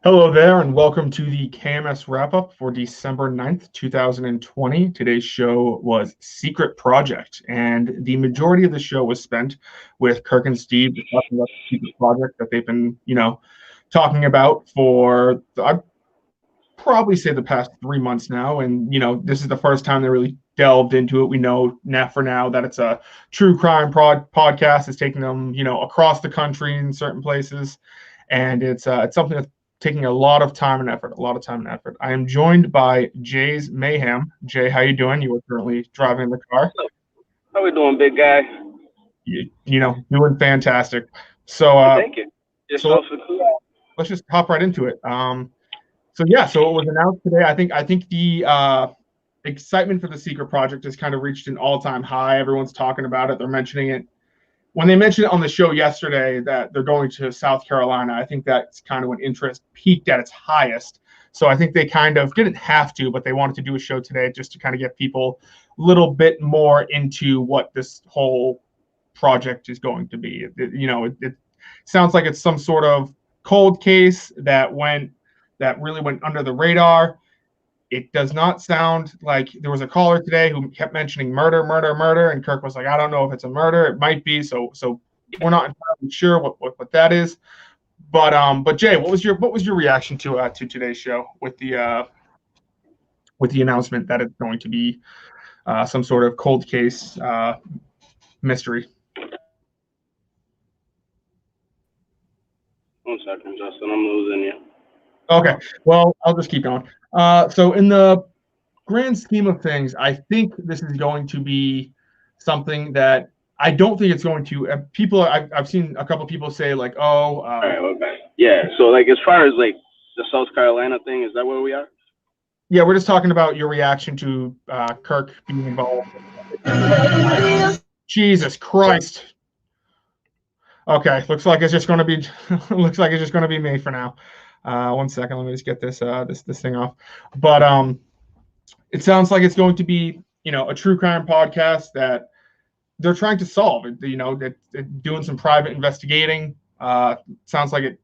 Hello there, and welcome to the KMS wrap-up for December 9th, 2020. Today's show was Secret Project, and the majority of the show was spent with Kirk and Steve talking about the Secret Project that they've been, talking about for, I'd probably say the past 3 months now. And, this is the first time they really delved into it. We know now for now that it's a true crime podcast. It's taking them, across the country in certain places. And it's something that's taking a lot of time and effort, I am joined by Jay's Mayhem. Jay, how you doing? You are currently driving the car. How we doing, big guy? Doing fantastic. So, thank you. Yourself, let's just hop right into it. So it was announced today. I think the excitement for the Secret Project has kind of reached an all-time high. Everyone's talking about it. They're mentioning it. When they mentioned it on the show yesterday that they're going to South Carolina, I think that's kind of when interest peaked at its highest. So I think they kind of didn't have to, but they wanted to do a show today just to kind of get people a little bit more into what this whole project is going to be. It sounds like it's some sort of cold case that really went under the radar. It does not sound like there was a caller today who kept mentioning murder, and Kirk was like, I don't know if it's a murder. It might be. So we're not entirely sure what that is. But Jay, what was your reaction to today's show with the announcement that it's going to be some sort of cold case mystery? One second, Justin. I'm losing you. Okay. Well, I'll just keep going. So in the grand scheme of things, I think this is going to be something that I don't think it's going to. I've seen a couple of people say like, "Oh, all right, we're back." Yeah. So like, as far as like the South Carolina thing, is that where we are? Yeah, we're just talking about your reaction to Kirk being involved. Jesus Christ. Okay, looks like it's just going to be me for now. 1 second, let me just get this thing off. But it sounds like it's going to be a true crime podcast that they're trying to solve. Doing some private investigating. Sounds like it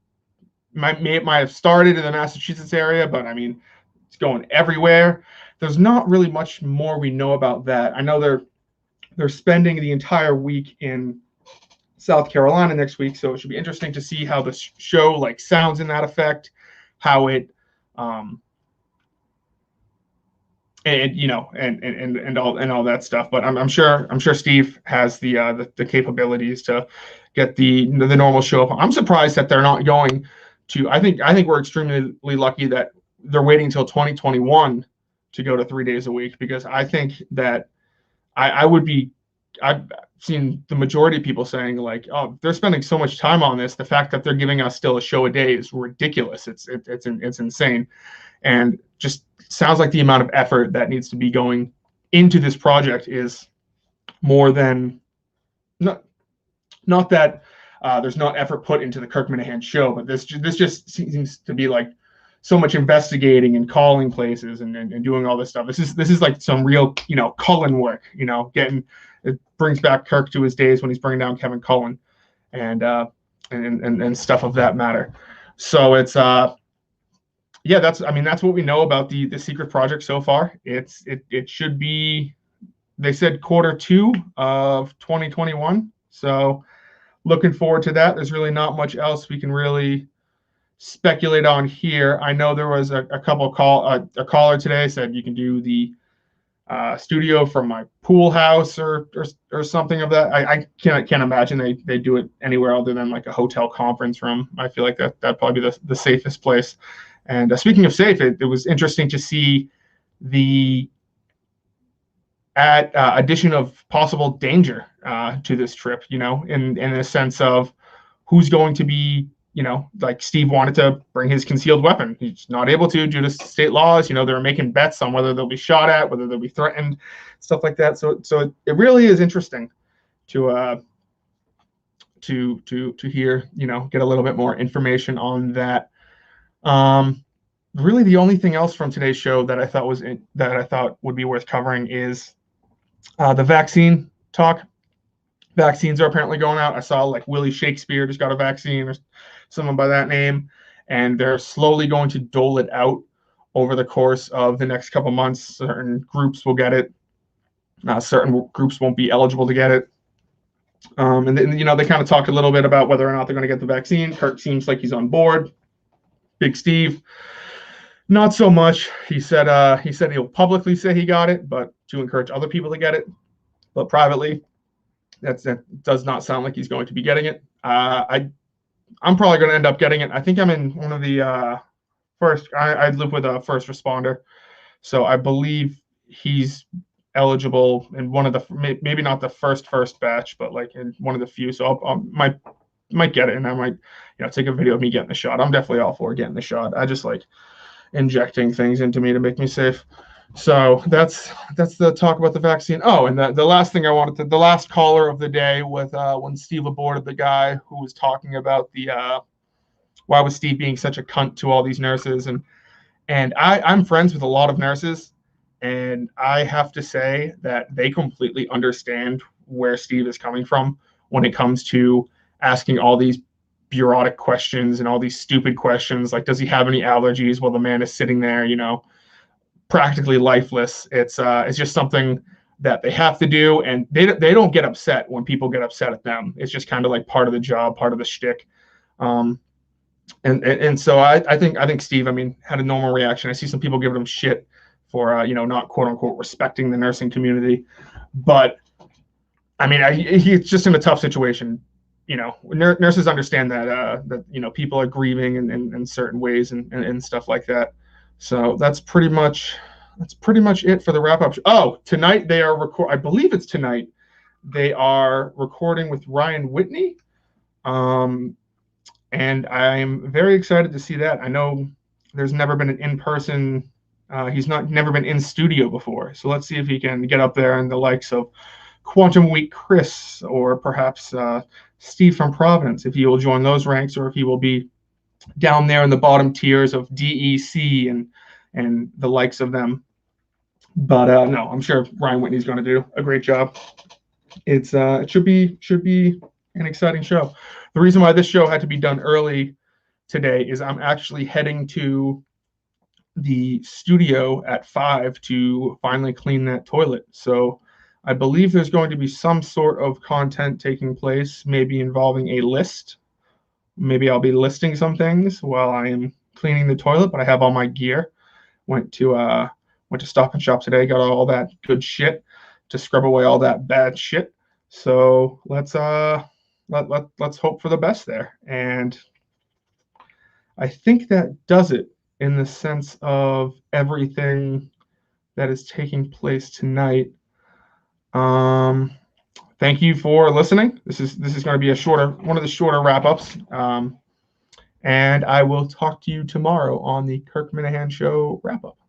might have started in the Massachusetts area, but I mean it's going everywhere. There's not really much more we know about that. I know they're spending the entire week in South Carolina next week, so it should be interesting to see how the show like sounds in that effect, how it and all that stuff. But I'm sure Steve has the capabilities to get the normal show up. I'm surprised that they're not going to. I think we're extremely lucky that they're waiting until 2021 to go to 3 days a week, because I think that I've seen the majority of people saying like, oh, they're spending so much time on this. The fact that they're giving us still a show a day is ridiculous. It's insane, and just sounds like the amount of effort that needs to be going into this project is more than not that there's not effort put into the Kirk Minahan show, but this just seems to be like so much investigating and calling places and doing all this stuff. This is like some real Cullen work. It brings back Kirk to his days when he's bringing down Kevin Cullen and stuff of that matter. So it's that's what we know about the Secret Project so far. It should be, they said Q2 of 2021. So looking forward to that. There's really not much else we can really speculate on here. I know there was a caller today said you can do the studio from my pool house or something of that. I can't imagine they do it anywhere other than like a hotel conference room. I feel like that'd probably be the safest place. And speaking of safe, it was interesting to see the addition of possible danger to this trip, in a sense of who's going to be, like Steve wanted to bring his concealed weapon. He's not able to due to state laws. They're making bets on whether they'll be shot at, whether they'll be threatened, stuff like that. So it really is interesting to hear, get a little bit more information on that. Really, the only thing else from today's show that I thought would be worth covering is the vaccine talk. Vaccines are apparently going out. I saw like Willie Shakespeare just got a vaccine, or someone by that name, and they're slowly going to dole it out over the course of the next couple months. Certain groups will get it. Certain groups won't be eligible to get it. And then, they kind of talked a little bit about whether or not they're going to get the vaccine. Kirk seems like he's on board. Big Steve, not so much. He said he'll publicly say he got it, but to encourage other people to get it. But privately, that does not sound like he's going to be getting it. I'm probably going to end up getting it. I think I'm in one of the first. I live with a first responder, so I believe he's eligible in one of the, maybe not the first batch, but like in one of the few. So I might get it, and I might take a video of me getting the shot. I'm definitely all for getting the shot. I just like injecting things into me to make me safe. So that's the talk about the vaccine. Oh, and the last thing I wanted to, the last caller of the day with when Steve aborted, the guy who was talking about the why was Steve being such a cunt to all these nurses, and I'm friends with a lot of nurses, and I have to say that they completely understand where Steve is coming from when it comes to asking all these bureaucratic questions and all these stupid questions, like does he have any allergies while the man is sitting there, practically lifeless. It's just something that they have to do, and they don't get upset when people get upset at them. It's just kind of like part of the job, part of the shtick. And so I think Steve, had a normal reaction. I see some people giving him shit for not quote unquote respecting the nursing community, but he's just in a tough situation. Nurses understand that people are grieving in certain ways and stuff like that. So that's pretty much it for the wrap up. Oh, tonight they are I believe it's tonight. They are recording with Ryan Whitney. And I'm very excited to see that. I know there's never been an in-person, he's never been in studio before. So let's see if he can get up there and the likes of Quantum Week Chris, or perhaps Steve from Providence, if he will join those ranks, or if he will be down there in the bottom tiers of DEC and the likes of them. But no, I'm sure Ryan Whitney's going to do a great job. It should be an exciting show. The reason why this show had to be done early today is I'm actually heading to the studio at 5 to finally clean that toilet. So I believe there's going to be some sort of content taking place, maybe involving a list. Maybe I'll be listing some things while I am cleaning the toilet, but I have all my gear. Went to Stop and Shop today, got all that good shit to scrub away all that bad shit. So let's hope for the best there. And I think that does it in the sense of everything that is taking place tonight. Thank you for listening. This is going to be one of the shorter wrap-ups. And I will talk to you tomorrow on the Kirk Minahan Show wrap-up.